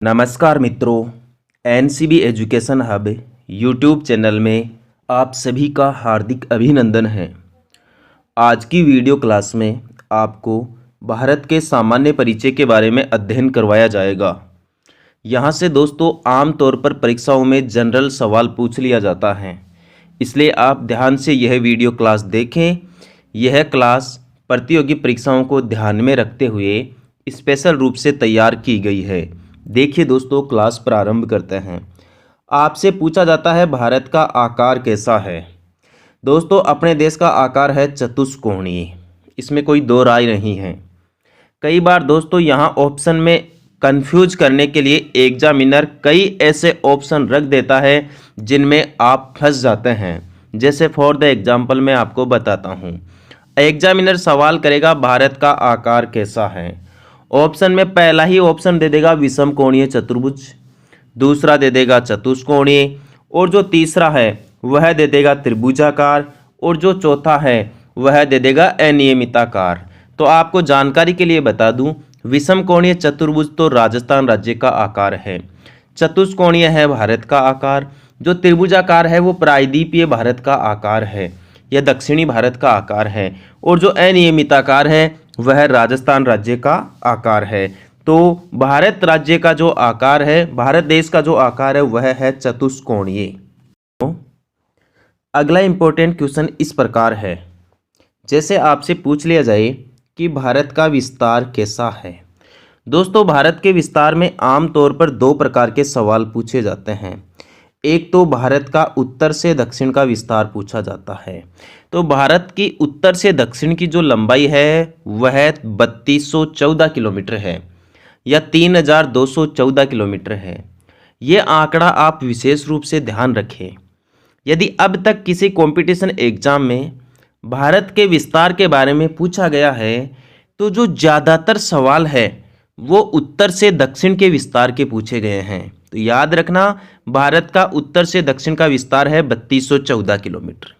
नमस्कार मित्रों, NCB education hub YouTube channel में आप सभी का हार्दिक अभिनंदन है। आज की वीडियो क्लास में आपको भारत के सामान्य परिचय के बारे में अध्ययन करवाया जाएगा। यहाँ से दोस्तों आम तौर पर परीक्षाओं में जनरल सवाल पूछ लिया जाता है, इसलिए आप ध्यान से यह वीडियो क्लास देखें। यह क्लास प्रतियोगी परीक्षाओं को ध्यान में रखते हुए स्पेशल रूप से तैयार की गई है। देखिए दोस्तों, क्लास प्रारंभ करते हैं। आपसे पूछा जाता है भारत का आकार कैसा है। दोस्तों, अपने देश का आकार है चतुष्कोणीय, इसमें कोई दो राय नहीं है। कई बार दोस्तों यहाँ ऑप्शन में कंफ्यूज करने के लिए एग्जामिनर कई ऐसे ऑप्शन रख देता है जिनमें आप फंस जाते हैं। जैसे फॉर द एग्जाम्पल मैं आपको बताता हूँ। एग्जामिनर सवाल करेगा भारत का आकार कैसा है। ऑप्शन में पहला ही ऑप्शन दे देगा विषम कोणीय चतुर्भुज, दूसरा दे देगा चतुष्कोणीय, और जो तीसरा है वह दे देगा त्रिभुजाकार, और जो चौथा है वह दे देगा अनियमिताकार। तो आपको जानकारी के लिए बता दूं, विषम कोणीय चतुर्भुज तो राजस्थान राज्य का आकार है, चतुष्कोणीय है भारत का आकार, जो त्रिभुजाकार है वो प्रायद्वीपीय भारत का आकार है, यह दक्षिणी भारत का आकार है, और जो अनियमिताकार है वह राजस्थान राज्य का आकार है। तो भारत राज्य का जो आकार है, भारत देश का जो आकार है वह है चतुष्कोणीय। तो अगला इंपॉर्टेंट क्वेश्चन इस प्रकार है, जैसे आपसे पूछ लिया जाए कि भारत का विस्तार कैसा है। दोस्तों, भारत के विस्तार में आमतौर पर दो प्रकार के सवाल पूछे जाते हैं। एक तो भारत का उत्तर से दक्षिण का विस्तार पूछा जाता है। तो भारत की उत्तर से दक्षिण की जो लंबाई है वह 3214 किलोमीटर है या 3214 किलोमीटर है। ये आंकड़ा आप विशेष रूप से ध्यान रखें। यदि अब तक किसी कंपटीशन एग्जाम में भारत के विस्तार के बारे में पूछा गया है तो जो ज़्यादातर सवाल है वो उत्तर से दक्षिण के विस्तार के पूछे गए हैं। तो याद रखना, भारत का उत्तर से दक्षिण का विस्तार है 3214 किलोमीटर।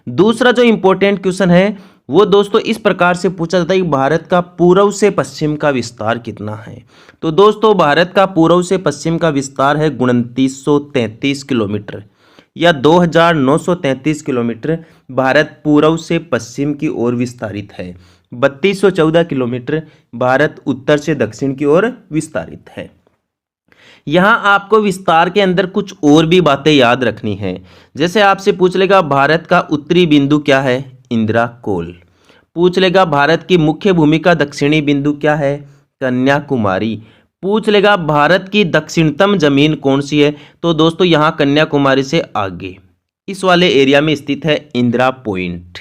दूसरा जो इंपॉर्टेंट क्वेश्चन है वो दोस्तों इस प्रकार से पूछा जाता है कि भारत का पूर्व से पश्चिम का विस्तार कितना है। तो दोस्तों, भारत का पूर्व से पश्चिम का विस्तार है 2933 किलोमीटर या 2933 किलोमीटर भारत पूर्व से पश्चिम की ओर विस्तारित है। 3214 किलोमीटर भारत उत्तर से दक्षिण की ओर विस्तारित है। यहाँ आपको विस्तार के अंदर कुछ और भी बातें याद रखनी है। जैसे आपसे पूछ लेगा भारत का उत्तरी बिंदु क्या है, इंदिरा कोल। पूछ लेगा भारत की मुख्य भूमि का दक्षिणी बिंदु क्या है, कन्याकुमारी। पूछ लेगा भारत की दक्षिणतम जमीन कौन सी है, तो दोस्तों यहाँ कन्याकुमारी से आगे इस वाले एरिया में स्थित है इंदिरा पॉइंट,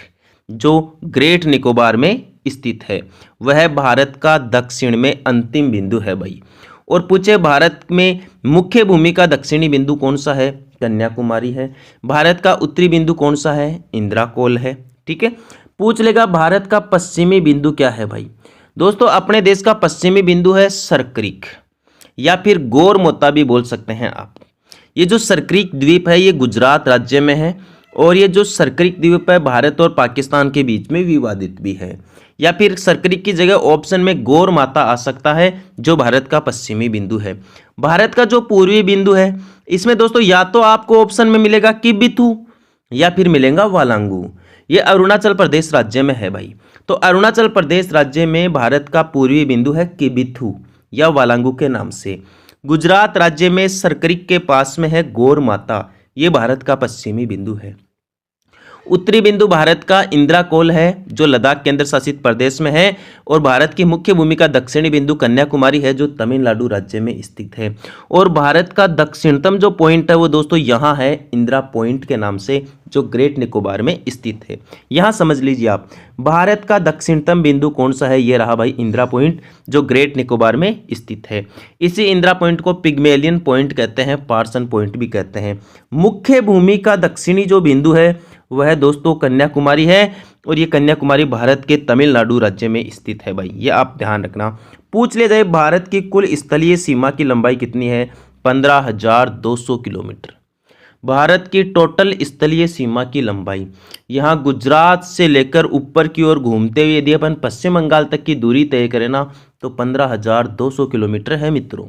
जो ग्रेट निकोबार में स्थित है। वह भारत का दक्षिण में अंतिम बिंदु है भाई। और पूछे भारत में मुख्य भूमि का दक्षिणी बिंदु कौन सा है, कन्याकुमारी है। भारत का उत्तरी बिंदु कौन सा है, इंदिरा कोल है। ठीक है। पूछ लेगा भारत का पश्चिमी बिंदु क्या है भाई। दोस्तों, अपने देश का पश्चिमी बिंदु है सरक्रिक या फिर गोरमोता भी बोल सकते हैं आप। ये जो सरक्रिक द्वीप है ये गुजरात राज्य में है, और ये जो सरक्रिक द्वीप है भारत और पाकिस्तान के बीच में विवादित भी है। या फिर सरक्रिक की जगह ऑप्शन में गौर माता आ सकता है, जो भारत का पश्चिमी बिंदु है। भारत का जो पूर्वी बिंदु है इसमें दोस्तों या तो आपको ऑप्शन में मिलेगा किबिथु या फिर मिलेगा वालांगू। ये अरुणाचल प्रदेश राज्य में है भाई। तो अरुणाचल प्रदेश राज्य में भारत का पूर्वी बिंदु है किबिथु या वालांगू के नाम से। गुजरात राज्य में सरक्रिक के पास में है गौर माता, ये भारत का पश्चिमी बिंदु है। उत्तरी बिंदु भारत का इंदिरा कोल है, जो लद्दाख केंद्र शासित प्रदेश में है, और भारत की मुख्य भूमि का दक्षिणी बिंदु कन्याकुमारी है, जो तमिलनाडु राज्य में स्थित है। और भारत का दक्षिणतम जो पॉइंट है वो दोस्तों यहाँ है इंदिरा पॉइंट के नाम से, जो ग्रेट निकोबार में स्थित है। यहाँ समझ लीजिए आप, भारत का दक्षिणतम बिंदु कौन सा है, ये रहा भाई इंदिरा पॉइंट, जो ग्रेट निकोबार में स्थित है। इसी इंदिरा पॉइंट को पिग्मेलियन पॉइंट कहते हैं, पार्सन पॉइंट भी कहते हैं। मुख्य भूमि का दक्षिणी जो बिंदु है वह दोस्तों कन्याकुमारी है, और ये कन्याकुमारी भारत के तमिलनाडु राज्य में स्थित है भाई, ये आप ध्यान रखना। पूछ लिया जाए भारत की कुल स्थलीय सीमा की लंबाई कितनी है, 15,200 किलोमीटर। भारत की टोटल स्थलीय सीमा की लंबाई, यहाँ गुजरात से लेकर ऊपर की ओर घूमते हुए यदि अपन पश्चिम बंगाल तक की दूरी तय करें ना, तो 15,200 किलोमीटर है मित्रों।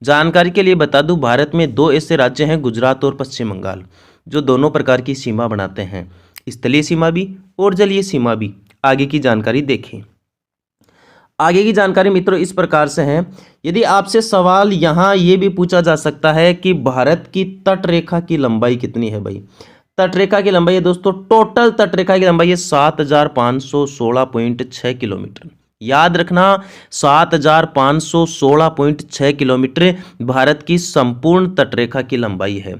जानकारी के लिए बता दूं, भारत में दो ऐसे राज्य हैं, गुजरात और पश्चिम बंगाल, जो दोनों प्रकार की सीमा बनाते हैं, स्थलीय सीमा भी और जलीय सीमा भी। आगे की जानकारी देखें। आगे की जानकारी मित्रों इस प्रकार से है। यदि आपसे सवाल यहाँ ये भी पूछा जा सकता है कि भारत की तट रेखा की लंबाई कितनी है भाई। तट रेखा की लंबाई है दोस्तों, टोटल तट रेखा की लंबाई है 7516.6 किलोमीटर। याद रखना, 7516.6 किलोमीटर भारत की संपूर्ण तटरेखा की लंबाई है,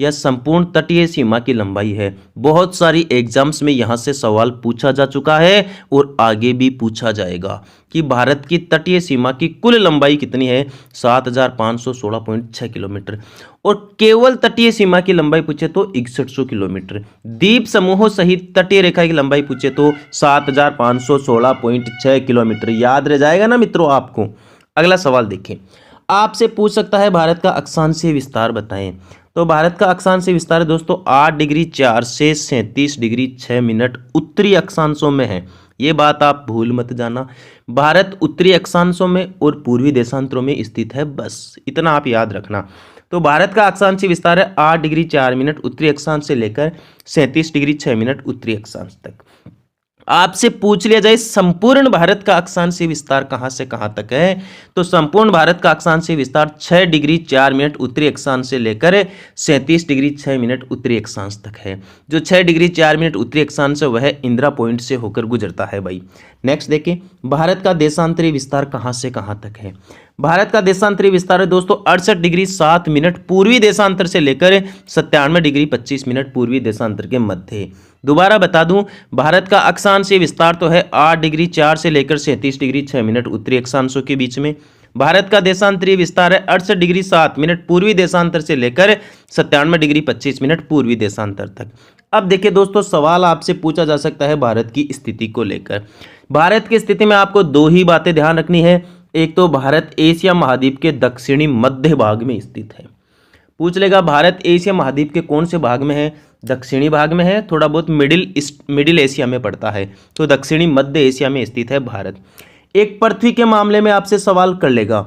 यह संपूर्ण तटीय सीमा की लंबाई है। बहुत सारी एग्जाम्स में यहाँ से सवाल पूछा जा चुका है और आगे भी पूछा जाएगा कि भारत की तटीय सीमा की कुल लंबाई कितनी है, 7516.6 किलोमीटर। और केवल तटीय सीमा की लंबाई पूछे तो 6100 किलोमीटर। द्वीप समूहों सहित तटीय रेखा की लंबाई पूछे तो 7516.6 किलोमीटर। याद रह जाएगा ना मित्रों आपको। अगला सवाल देखें, आपसे पूछ सकता है भारत का अक्षांशीय विस्तार बताएं। तो भारत का अक्षांशीय विस्तार है दोस्तों 8 डिग्री 4 से 37 डिग्री 6 मिनट उत्तरी अक्षांशों में है। ये बात आप भूल मत जाना, भारत उत्तरी अक्षांशों में और पूर्वी देशांतरों में स्थित है, बस इतना आप याद रखना। तो भारत का अक्षांशीय विस्तार है 8 डिग्री 4 मिनट उत्तरी अक्षांश से लेकर 37 डिग्री 6 मिनट उत्तरी अक्षांश तक। आपसे पूछ लिया जाए संपूर्ण भारत का अक्षांशीय विस्तार कहां से कहां तक है, तो संपूर्ण भारत का अक्षांशीय विस्तार 6 डिग्री 4 मिनट उत्तरी अक्षांश से लेकर 37 डिग्री 6 मिनट उत्तरी अक्षांश तक है। जो 6 डिग्री 4 मिनट उत्तरी अक्षांश है वह इंदिरा पॉइंट से होकर गुजरता है भाई। नेक्स्ट देखें, भारत का देशांतरी विस्तार कहां से कहां तक है। भारत का देशांतरी विस्तार है दोस्तों 68 डिग्री 7 मिनट पूर्वी देशांतर से लेकर 97 डिग्री 25 मिनट पूर्वी देशांतर के मध्य। दोबारा बता दूं, भारत का अक्षांशीय विस्तार तो है 8 डिग्री 4 से लेकर 37 डिग्री 6 मिनट उत्तरी अक्षांशों के बीच में। भारत का देशांतरीय विस्तार है 68 डिग्री 7 मिनट पूर्वी देशांतर से लेकर 97 डिग्री 25 मिनट पूर्वी देशांतर तक। अब देखिए दोस्तों, सवाल आपसे पूछा जा सकता है भारत की स्थिति को लेकर। भारत की स्थिति में आपको दो ही बातें ध्यान रखनी है। एक तो भारत एशिया महाद्वीप के दक्षिणी मध्य भाग में स्थित है। पूछ लेगा भारत एशिया महाद्वीप के कौन से भाग में है, दक्षिणी भाग में है, थोड़ा बहुत मिडिल एशिया में पड़ता है, तो दक्षिणी मध्य एशिया में स्थित है भारत। एक पृथ्वी के मामले में आपसे सवाल कर लेगा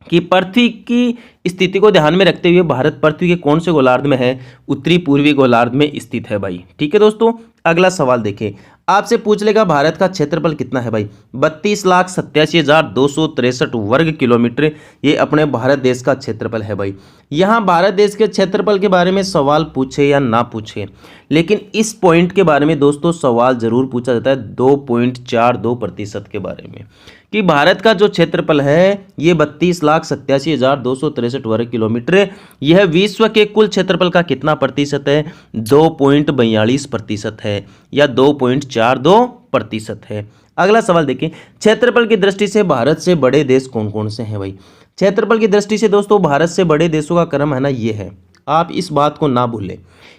कि पृथ्वी की स्थिति को ध्यान में रखते हुए भारत पृथ्वी के कौन से गोलार्ध में है, उत्तरी पूर्वी गोलार्ध में स्थित है भाई। ठीक है दोस्तों, अगला सवाल देखें, आपसे पूछ लेगा भारत का क्षेत्रफल कितना है भाई। 32,87,263 वर्ग किलोमीटर ये अपने भारत देश का क्षेत्रफल है भाई। यहाँ भारत देश के क्षेत्रफल के बारे में सवाल पूछे या ना पूछे, लेकिन इस पॉइंट के बारे में दोस्तों सवाल जरूर पूछा जाता है 2.42% के बारे में, कि भारत का जो क्षेत्रफल है ये 32,87,263 वर्ग किलोमीटर, यह विश्व के कुल क्षेत्रफल का कितना प्रतिशत है, 2.42% है या 2.42% है। अगला सवाल देखिए, क्षेत्रफल की दृष्टि से भारत से बड़े देश कौन कौन से हैं भाई। क्षेत्रफल की दृष्टि से दोस्तों भारत से बड़े देशों का क्रम है ना ये है, आप इस बात को ना भूलें।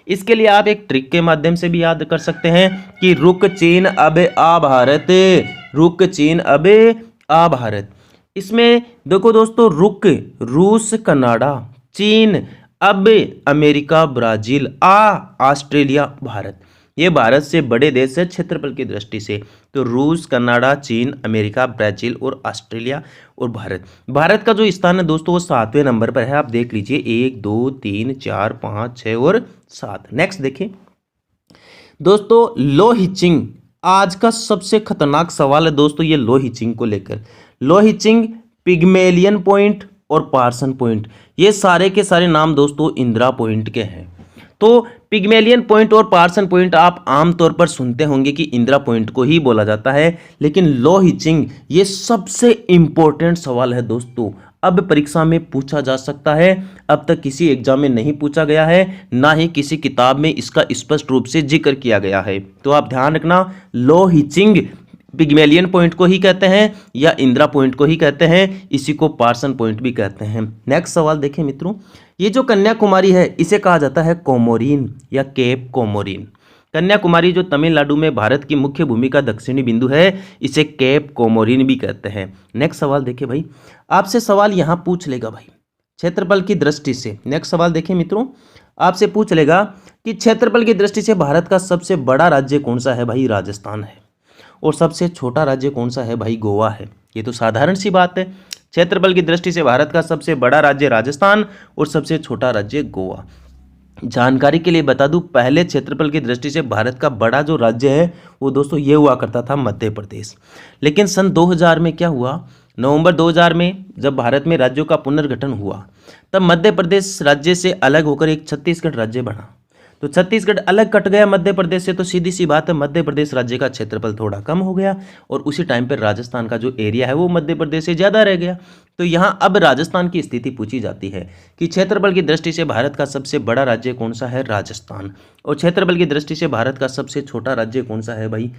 इसके लिए आप एक ट्रिक के माध्यम से भी याद कर सकते हैं कि रुक चीन अब आ भारत, रुक चीन अब आ भारत। इसमें देखो दोस्तों, रुक रूस कनाडा, चीन अब अमेरिका ब्राजील, आ ऑस्ट्रेलिया भारत। ये भारत से बड़े देश है क्षेत्रफल की दृष्टि से, तो रूस कनाडा चीन अमेरिका ब्राजील और ऑस्ट्रेलिया और भारत। भारत का जो स्थान है दोस्तों वो 7वें नंबर पर है, आप देख लीजिए 1 2 3 4 5 6 और 7। नेक्स्ट देखें दोस्तों, लो हिचिंग आज का सबसे खतरनाक सवाल है दोस्तों, ये लो हिचिंग को लेकर। लो हिचिंग, पिग्मेलियन पॉइंट और पार्सन पॉइंट, ये सारे के सारे नाम दोस्तों इंदिरा पॉइंट के हैं। तो पिग्मेलियन पॉइंट और पार्सन पॉइंट आप आमतौर पर सुनते होंगे कि इंदिरा पॉइंट को ही बोला जाता है, लेकिन लो हिचिंग ये सबसे इंपॉर्टेंट सवाल है दोस्तों, अब परीक्षा में पूछा जा सकता है। अब तक किसी एग्जाम में नहीं पूछा गया है, ना ही किसी किताब में इसका स्पष्ट रूप से जिक्र किया गया है। तो आप ध्यान रखना, लो हिचिंग पिग्मेलियन पॉइंट को ही कहते हैं या इंदिरा पॉइंट को ही कहते हैं, इसी को पार्सन पॉइंट भी कहते हैं। नेक्स्ट सवाल देखें मित्रों, ये जो कन्याकुमारी है इसे कहा जाता है कोमोरिन या केप कोमोरिन। कन्याकुमारी जो तमिलनाडु में भारत की मुख्य भूमि का दक्षिणी बिंदु है, इसे केप कोमोरिन भी कहते हैं। नेक्स्ट सवाल देखिए भाई, आपसे सवाल यहाँ पूछ लेगा भाई क्षेत्रफल की दृष्टि से। नेक्स्ट सवाल देखें मित्रों, आपसे पूछ लेगा कि क्षेत्रफल की दृष्टि से भारत का सबसे बड़ा राज्य कौन सा है भाई, राजस्थान है। और सबसे छोटा राज्य कौन सा है भाई, गोवा है। ये तो साधारण सी बात है। क्षेत्रफल की दृष्टि से भारत का सबसे बड़ा राज्य राजस्थान और सबसे छोटा राज्य गोवा। जानकारी के लिए बता दूं, पहले क्षेत्रफल की दृष्टि से भारत का बड़ा जो राज्य है वो दोस्तों ये हुआ करता था मध्य प्रदेश। लेकिन सन 2000 में क्या हुआ, नवंबर 2000 में जब भारत में राज्यों का पुनर्गठन हुआ तब मध्य प्रदेश राज्य से अलग होकर एक छत्तीसगढ़ राज्य बना। तो छत्तीसगढ़ अलग कट गया मध्य प्रदेश से, तो सीधी सी बात है मध्य प्रदेश राज्य का क्षेत्रफल थोड़ा कम हो गया और उसी टाइम पर राजस्थान का जो एरिया है वो मध्य प्रदेश से ज़्यादा रह गया। तो यहाँ अब राजस्थान की स्थिति पूछी जाती है कि क्षेत्रफल की दृष्टि से भारत का सबसे बड़ा राज्य कौन सा है, राजस्थान। और क्षेत्रफल की दृष्टि से भारत का सबसे छोटा राज्य कौन सा है भाई,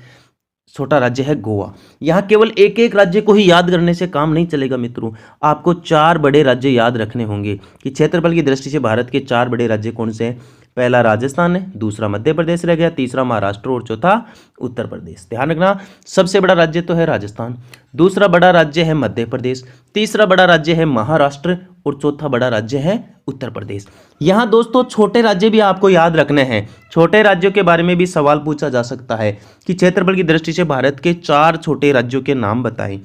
छोटा राज्य है गोवा। यहाँ केवल एक एक राज्य को ही याद करने से काम नहीं चलेगा मित्रों, आपको 4 बड़े राज्य याद रखने होंगे कि क्षेत्रफल की दृष्टि से भारत के 4 बड़े राज्य कौन से हैं। पहला राजस्थान है, दूसरा मध्य प्रदेश रह गया, तीसरा महाराष्ट्र और चौथा उत्तर प्रदेश। ध्यान रखना, सबसे बड़ा राज्य तो है राजस्थान, दूसरा बड़ा राज्य है मध्य प्रदेश, तीसरा बड़ा राज्य है महाराष्ट्र और चौथा बड़ा राज्य है उत्तर प्रदेश। यहाँ दोस्तों छोटे राज्य भी आपको याद रखने हैं, छोटे राज्यों के बारे में भी सवाल पूछा जा सकता है कि क्षेत्रफल की दृष्टि से भारत के 4 छोटे राज्यों के नाम बताएं।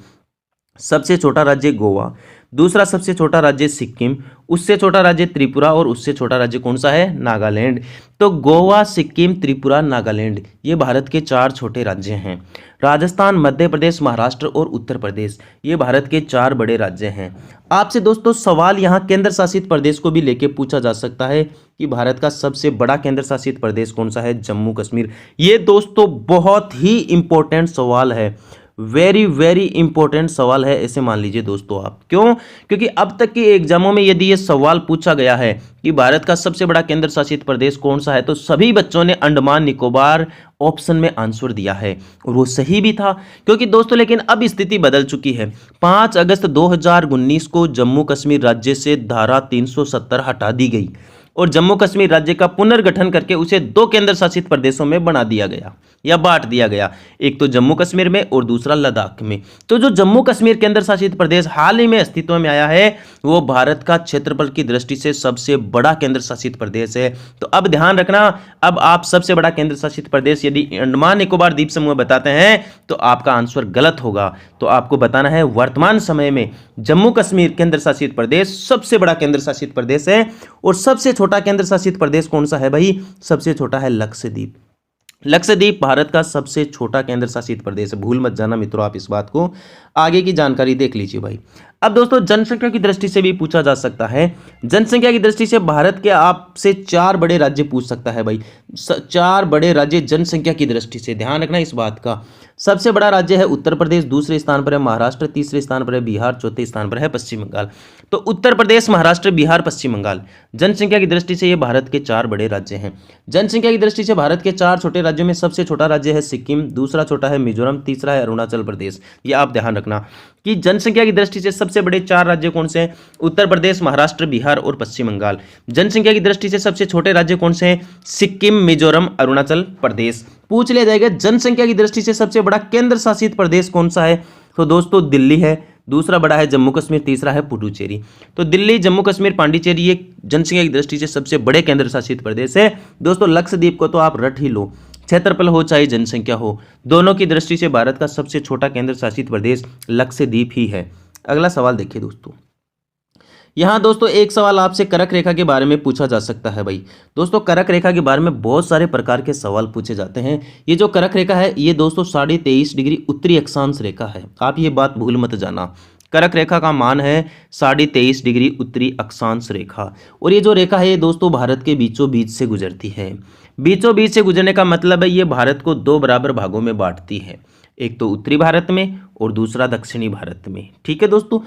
सबसे छोटा राज्य गोवा, दूसरा सबसे छोटा राज्य सिक्किम, उससे छोटा राज्य त्रिपुरा और उससे छोटा राज्य कौन सा है, नागालैंड। तो गोवा, सिक्किम, त्रिपुरा, नागालैंड ये भारत के 4 छोटे राज्य हैं। राजस्थान, मध्य प्रदेश, महाराष्ट्र और उत्तर प्रदेश ये भारत के 4 बड़े राज्य हैं। आपसे दोस्तों सवाल यहाँ केंद्र शासित प्रदेश को भी लेके पूछा जा सकता है कि भारत का सबसे बड़ा केंद्र शासित प्रदेश कौन सा है, जम्मू कश्मीर। ये दोस्तों बहुत ही इंपॉर्टेंट सवाल है, वेरी वेरी इंपॉर्टेंट सवाल है, ऐसे मान लीजिए दोस्तों आप। क्यों? क्योंकि अब तक के एग्जामों में यदि ये सवाल पूछा गया है कि भारत का सबसे बड़ा केंद्र शासित प्रदेश कौन सा है तो सभी बच्चों ने अंडमान निकोबार ऑप्शन में आंसर दिया है और वो सही भी था। क्योंकि दोस्तों लेकिन अब स्थिति बदल चुकी है। 5 अगस्त 2019 को जम्मू कश्मीर राज्य से धारा 370 हटा दी गई और जम्मू कश्मीर राज्य का पुनर्गठन करके उसे 2 केंद्र शासित प्रदेशों में बना दिया गया या बांट दिया गया, एक तो जम्मू कश्मीर में और दूसरा लद्दाख में। तो जो जम्मू कश्मीर केंद्र शासित प्रदेश हाल ही में अस्तित्व में आया है वो भारत का क्षेत्रफल की दृष्टि से सबसे बड़ा केंद्र शासित प्रदेश है। तो अब ध्यान रखना, अब आप सबसे बड़ा केंद्र शासित प्रदेश यदि अंडमान निकोबार द्वीप समूह बताते हैं तो आपका आंसर गलत होगा। तो आपको बताना है वर्तमान समय में जम्मू कश्मीर केंद्र शासित प्रदेश सबसे बड़ा केंद्र शासित प्रदेश है और सबसे छोटा केंद्र शासित प्रदेश कौन सा है भाई, सबसे छोटा है लक्षद्वीप। लक्षद्वीप भारत का सबसे छोटा केंद्र शासित प्रदेश है, भूल मत जाना मित्रों आप इस बात को। आगे की जानकारी देख लीजिए भाई। अब दोस्तों जनसंख्या की दृष्टि से भी पूछा जा सकता है, जनसंख्या की दृष्टि से भारत के आपसे 4 बड़े राज्य पूछ सकता है भाई, 4 बड़े राज्य जनसंख्या की दृष्टि से, ध्यान रखना इस बात का। सबसे बड़ा राज्य है उत्तर प्रदेश, दूसरे स्थान पर है महाराष्ट्र, तीसरे स्थान पर है बिहार, चौथे स्थान पर है पश्चिम बंगाल। तो उत्तर प्रदेश, महाराष्ट्र, बिहार, पश्चिम बंगाल जनसंख्या की दृष्टि से ये भारत के 4 बड़े राज्य हैं। जनसंख्या की दृष्टि से भारत के 4 छोटे राज्यों में सबसे छोटा राज्य है सिक्किम, दूसरा छोटा है मिजोरम, तीसरा है अरुणाचल प्रदेश। ये आप ध्यान रखना कि जनसंख्या की दृष्टि से सबसे बड़े 4 राज्य कौन से हैं, उत्तर प्रदेश, महाराष्ट्र, बिहार और पश्चिम बंगाल। जनसंख्या की दृष्टि से सबसे छोटे राज्य कौन से हैं, सिक्किम, मिजोरम, अरुणाचल प्रदेश। पूछ लिया जाएगा जनसंख्या की दृष्टि से सबसे बड़ा केंद्र शासित प्रदेश कौन सा है, तो दोस्तों दिल्ली है, दूसरा बड़ा है जम्मू कश्मीर, तीसरा है पुडुचेरी। तो दिल्ली, जम्मू कश्मीर, पांडिचेरी ये जनसंख्या की दृष्टि से सबसे बड़े केंद्र शासित प्रदेश है। दोस्तों लक्षद्वीप को तो आप रट ही लो, क्षेत्रफल हो चाहे जनसंख्या हो, दोनों की दृष्टि से भारत का सबसे छोटा केंद्र शासित प्रदेश लक्षद्वीप ही है। अगला सवाल देखिए दोस्तों, यहाँ दोस्तों एक सवाल आपसे कर्क रेखा के बारे में पूछा जा सकता है भाई। दोस्तों कर्क रेखा के बारे में बहुत सारे प्रकार के सवाल पूछे जाते हैं। ये जो कर्क रेखा है ये दोस्तों 23.5 डिग्री उत्तरी अक्षांश रेखा है, आप ये बात भूल मत जाना। कर्क रेखा का मान है 23.5 डिग्री उत्तरी अक्षांश रेखा और ये जो रेखा है ये दोस्तों भारत के बीचों बीच से गुजरती है। बीचों बीच से गुजरने का मतलब है ये भारत को 2 बराबर भागों में बांटती है, एक तो उत्तरी भारत में और दूसरा दक्षिणी भारत में। ठीक है दोस्तों।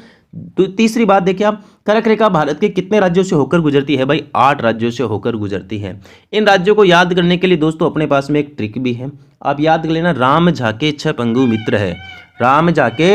तीसरी बात देखिए आप, कर्क रेखा भारत के कितने राज्यों से होकर गुजरती है भाई, 8 राज्यों से होकर गुजरती है। इन राज्यों को याद करने के लिए दोस्तों अपने पास में एक ट्रिक भी है, आप याद कर लेना, राम झाके 6 पंगु मित्र है, राम जाके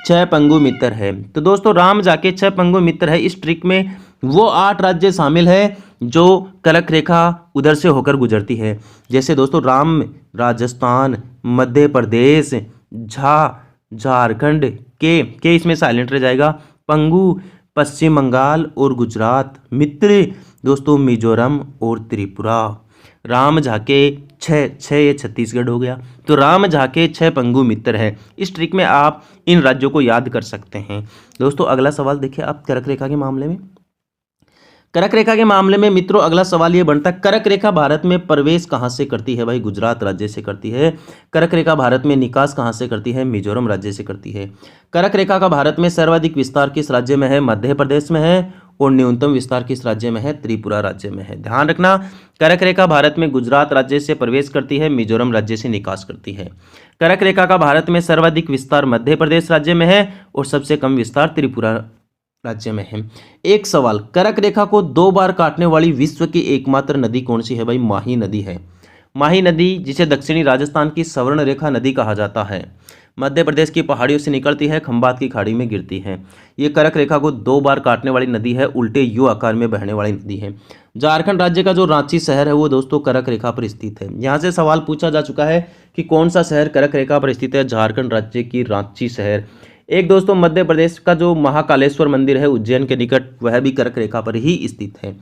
6 पंगु मित्र है। तो दोस्तों राम जाके 6 पंगु मित्र है, इस ट्रिक में वो 8 राज्य शामिल है जो कर्क रेखा उधर से होकर गुजरती है। जैसे दोस्तों राम राजस्थान, मध्य प्रदेश, झा झारखंड, के इसमें साइलेंट रह जाएगा, पंगु पश्चिम बंगाल और गुजरात, मित्र दोस्तों मिजोरम और त्रिपुरा। राम झाके छः ये छत्तीसगढ़ हो गया। तो राम झाके 6 पंगु मित्र हैं। इस ट्रिक में आप इन राज्यों को याद कर सकते हैं। दोस्तों अगला सवाल देखिए आप कर्क रेखा के मामले में। कर्क रेखा के मामले में मित्रों अगला सवाल ये बनता है, कर्क रेखा भारत में प्रवेश कहाँ से करती है? भाई गुजरात राज्य से करती है। कर्क रेखा भारत में निकास कहाँ से करती है? मिजोरम राज्य से करती है। कर्क रेखा का भारत में सर्वाधिक विस्तार किस राज्य में है? मध्य प्रदेश में है। और न्यूनतम विस्तार किस राज्य में है? त्रिपुरा राज्य में है। ध्यान रखना, कर्क रेखा भारत में गुजरात राज्य से प्रवेश करती है, मिजोरम राज्य से निकास करती है। कर्क रेखा का भारत में सर्वाधिक विस्तार मध्य प्रदेश राज्य में है और सबसे कम विस्तार त्रिपुरा राज्य में है। एक सवाल, कर्क रेखा को 2 बार काटने वाली विश्व की एकमात्र नदी कौन सी है? भाई माही नदी है। माही नदी, जिसे दक्षिणी राजस्थान की स्वर्ण रेखा नदी कहा जाता है, मध्य प्रदेश की पहाड़ियों से निकलती है, खंबात की खाड़ी में गिरती है। ये कर्क रेखा को 2 बार काटने वाली नदी है, उल्टे यू आकार में बहने वाली नदी है। झारखंड राज्य का जो रांची शहर है वो दोस्तों कर्क रेखा पर स्थित है। यहाँ से सवाल पूछा जा चुका है कि कौन सा शहर कर्क रेखा पर स्थित है? झारखंड राज्य की रांची शहर। एक दोस्तों मध्य प्रदेश का जो महाकालेश्वर मंदिर है उज्जैन के निकट, वह भी कर्क रेखा पर ही स्थित है।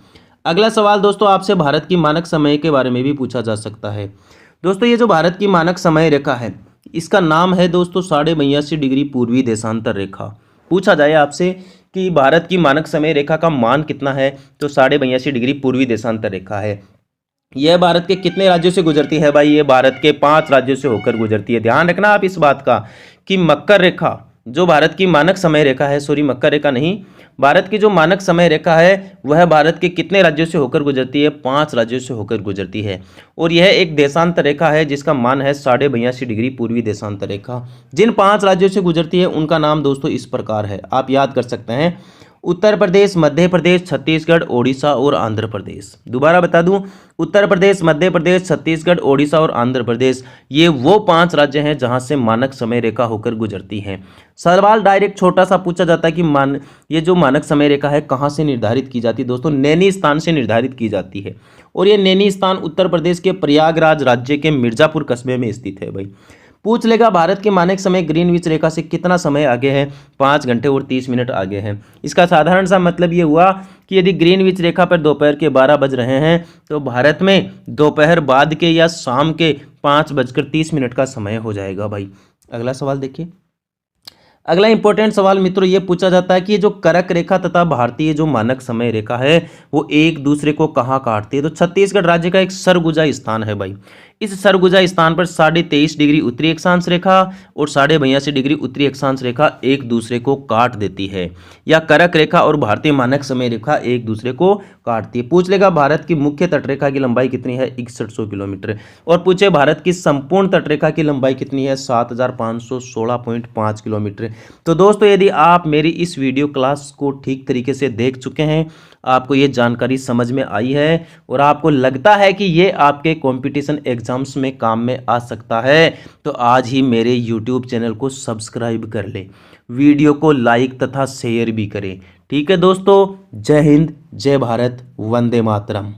अगला सवाल दोस्तों आपसे भारत की मानक समय के बारे में भी पूछा जा सकता है। दोस्तों ये जो भारत की मानक समय रेखा है, इसका नाम है दोस्तों 82.5 डिग्री पूर्वी देशांतर रेखा। पूछा जाए आपसे कि भारत की मानक समय रेखा का मान कितना है, तो 82.5 डिग्री पूर्वी देशांतर रेखा है। यह भारत के कितने राज्यों से गुजरती है? भाई ये भारत के 5 राज्यों से होकर गुजरती है। ध्यान रखना आप इस बात का कि मकर रेखा जो भारत की मानक समय रेखा है, सॉरी मकर रेखा नहीं, भारत की जो मानक समय रेखा है वह भारत के कितने राज्यों से होकर गुजरती है? 5 राज्यों से होकर गुजरती है। और यह एक देशांतर रेखा है जिसका मान है 82.5 डिग्री पूर्वी देशांतर रेखा। जिन 5 राज्यों से गुजरती है उनका नाम दोस्तों इस प्रकार है, आप याद कर सकते हैं। उत्तर प्रदेश, मध्य प्रदेश, छत्तीसगढ़, ओडिशा और आंध्र प्रदेश। दोबारा बता दूं, उत्तर प्रदेश, मध्य प्रदेश, छत्तीसगढ़, ओडिशा और आंध्र प्रदेश, ये वो 5 राज्य हैं जहां से मानक समय रेखा होकर गुजरती हैं। सवाल डायरेक्ट छोटा सा पूछा जाता है कि ये जो मानक समय रेखा है कहां से निर्धारित की जाती है? दोस्तों नैनी स्थान से निर्धारित की जाती है। और ये नैनी स्थान उत्तर प्रदेश के प्रयागराज राज्य के मिर्जापुर कस्बे में स्थित है। भाई पूछ लेगा भारत के मानक समय ग्रीनविच रेखा से कितना समय आगे है? 5 घंटे और 30 मिनट आगे है। इसका साधारण सा मतलब ये हुआ कि यदि ग्रीनविच रेखा पर दोपहर के 12 बज रहे हैं तो भारत में दोपहर बाद के या शाम के 5:30 का समय हो जाएगा। भाई अगला सवाल देखिए। अगला इंपॉर्टेंट सवाल मित्रों ये पूछा जाता है कि ये जो कर्क रेखा तथा भारतीय जो मानक समय रेखा है वो एक दूसरे को कहाँ काटती है? तो छत्तीसगढ़ राज्य का एक सरगुजा स्थान है। भाई इस सरगुजा स्थान पर 23.5 डिग्री उत्तरी अक्षांश रेखा और 82.5 डिग्री उत्तरी अक्षांश रेखा एक दूसरे को काट देती है, या कर्क रेखा और भारतीय मानक समय रेखा एक दूसरे को काटती है। पूछ लेगा भारत की मुख्य तटरेखा की लंबाई कितनी है? 6100 किलोमीटर। और पूछे भारत की संपूर्ण तटरेखा की लंबाई कितनी है? 7516.5 किलोमीटर। तो दोस्तों यदि आप मेरी इस वीडियो क्लास को ठीक तरीके से देख चुके हैं, आपको ये जानकारी समझ में आई है और आपको लगता है कि ये आपके कंपटीशन एग्जाम्स में काम में आ सकता है, तो आज ही मेरे यूट्यूब चैनल को सब्सक्राइब कर ले, वीडियो को लाइक तथा शेयर भी करें। ठीक है दोस्तों, जय हिंद, जय भारत, वंदे मातरम।